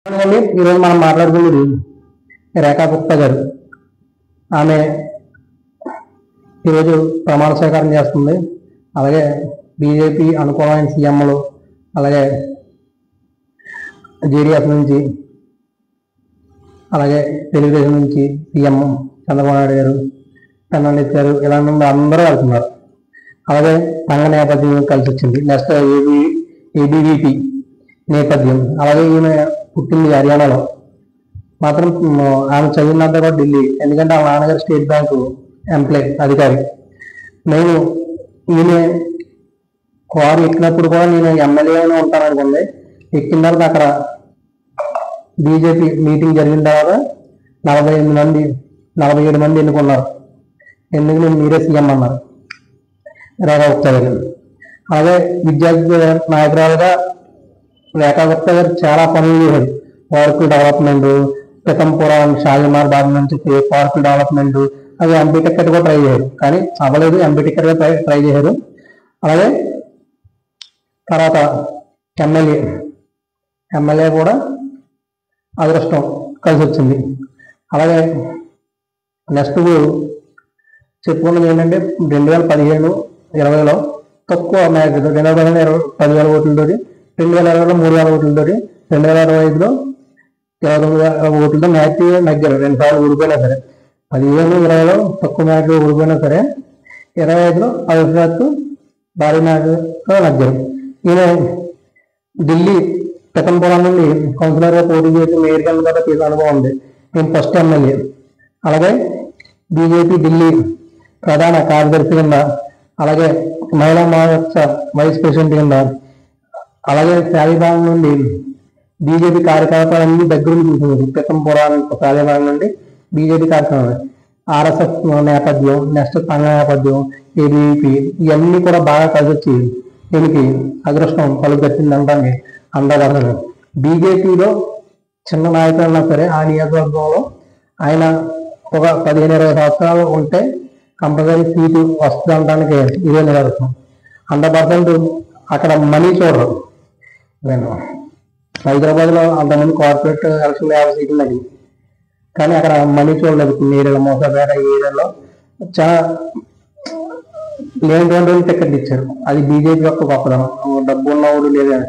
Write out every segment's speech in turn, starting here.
ఈరోజు మనం మాట్లాడుకునేది రేఖా గుప్తా గారు. ఆమె ఈరోజు ప్రమాణ స్వీకారం చేస్తుంది. అలాగే బీజేపీ అనుకూలమైన సీఎంలు, అలాగే జేడీఎస్ నుంచి, అలాగే తెలుగుదేశం నుంచి సీఎం చంద్రబాబు నాయుడు గారు, కన్నారెడ్డి గారు, ఇలా నుండి అందరూ వెళ్తున్నారు. అలాగే సంఘ నేపథ్యం కలిసి వచ్చింది. నెక్స్ట్ ఏబీవీపీ నేపథ్యం. అలాగే ఈమె పుట్టింది హర్యానాలో, మాత్రం ఆమె చదివినంతా కూడా ఢిల్లీ. ఎందుకంటే ఆ నాన్నగారు స్టేట్ బ్యాంకు ఎంప్లాయ్ అధికారి. నేను ఈమె కారు ఎక్కినప్పుడు కూడా నేను ఎమ్మెల్యేనే ఉంటాను అనుకుంది. ఎక్కిన తర్వాత అక్కడ బీజేపీ మీటింగ్ జరిగిన తర్వాత 47 మంది ఎన్నుకున్నారు. ఎందుకు నేను మీరే సీఎం అన్నారు రేఖా గుప్తా గారు. అలాగే విద్యార్థి నాయకురాలుగా రేఖా గుప్తా గారు చాలా పనులు చేశారు. పార్కుల డెవలప్మెంట్, పితంపురం షాలిమార్ బాబు నుంచి పార్కుల డెవలప్మెంట్, అది ఎంపీ టికెట్ కూడా ట్రై చేశారు, కానీ అవ్వలేదు. ఎంపీ టికెట్ కూడా ట్రై చేశారు. అలాగే తర్వాత ఎమ్మెల్యే కూడా అదృష్టం కలిసి వచ్చింది. అలాగే నెక్స్ట్ చెప్పుకున్నది ఏంటంటే 2015-20లో తక్కువ మ్యాచ్, 2015 10,000 ఓట్లతో, 2020లో 3,000 ఓట్లతో, 2025లో 29,000 ఓట్లతో మ్యాచ్ నగ్గారు. 2 సార్లు ఓడిపోయినా సరే, 15-20లో తక్కువ మ్యాచ్ ఓడిపోయినా సరే, 25లో 10% భారీ మ్యాచ్లో నగ్గారు. ఈయన ఢిల్లీ పితంపురం నుండి కౌన్సిలర్గా పోటీ చేసి మేయర్ కింద కూడా తీసిన అనుభవం ఉంది. నేను ఫస్ట్ ఎమ్మెల్యే. అలాగే బీజేపీ ఢిల్లీ ప్రధాన కార్యదర్శి కింద, అలాగే మహిళా మోర్చా వైస్ ప్రెసిడెంట్ కింద, అలాగే శాలిభాగం నుండి బీజేపీ కార్యకలాపాలన్నీ దగ్గర చూసింది. పితంపురానికి శాలిభాగం నుండి బీజేపీ కార్యక్రమాలు, ఆర్ఎస్ఎస్ నేపథ్యం, నెక్స్ట్ సంఘ నేపథ్యం, ఏబీవీపీ, ఇవన్నీ కూడా బాగా కలిసి వచ్చి దీనికి అదృష్టం పలుకొచ్చింది అనడానికి అందరూ. బీజేపీలో చిన్న నాయకులన్నా సరే ఆ నియోజకవర్గంలో ఆయన ఒక 15-20 సంవత్సరాలు ఉంటే కంపల్సరీ సీటు వస్తుంది అనడానికి ఇదే నిదర్శనం. 100% అక్కడ మనీ చూడరు. నేను హైదరాబాద్లో అంతమంది కార్పొరేట్ ఎలక్షన్ 50 సీట్లు అడిగి, కానీ అక్కడ మనీ చూడలేదు. కొన్ని ఏరియాలో, మోసాపేట ఈ ఏరియాలో చాలా లేనటువంటి టికెట్ ఇచ్చారు. అది బీజేపీ యొక్క గొప్పదనం. డబ్బు ఉన్నవాడు లేదా,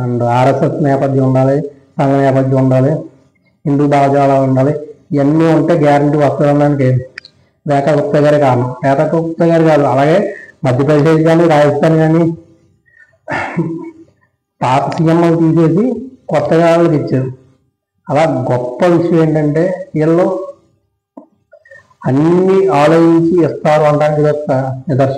అండ్ ఆర్ఎస్ఎస్ నేపథ్యం ఉండాలి, సంఘ నేపథ్యం ఉండాలి, హిందూ భావజాలం ఉండాలి. ఇవన్నీ ఉంటే గ్యారంటీ వస్తుందనడానికి రేఖా గుప్తా గారే కారణం. రేఖా గుప్తా గారు కాదు, అలాగే మధ్యప్రదేశ్ కానీ, రాజస్థాన్ కానీ పాత సీఎంలు తీసేసి కొత్తగా వాళ్ళకి ఇచ్చారు. అలా గొప్ప విషయం ఏంటంటే వీళ్ళు అన్ని ఆలోచించి ఇస్తారు అనడానికి ఇది ఒక నిదర్శనం.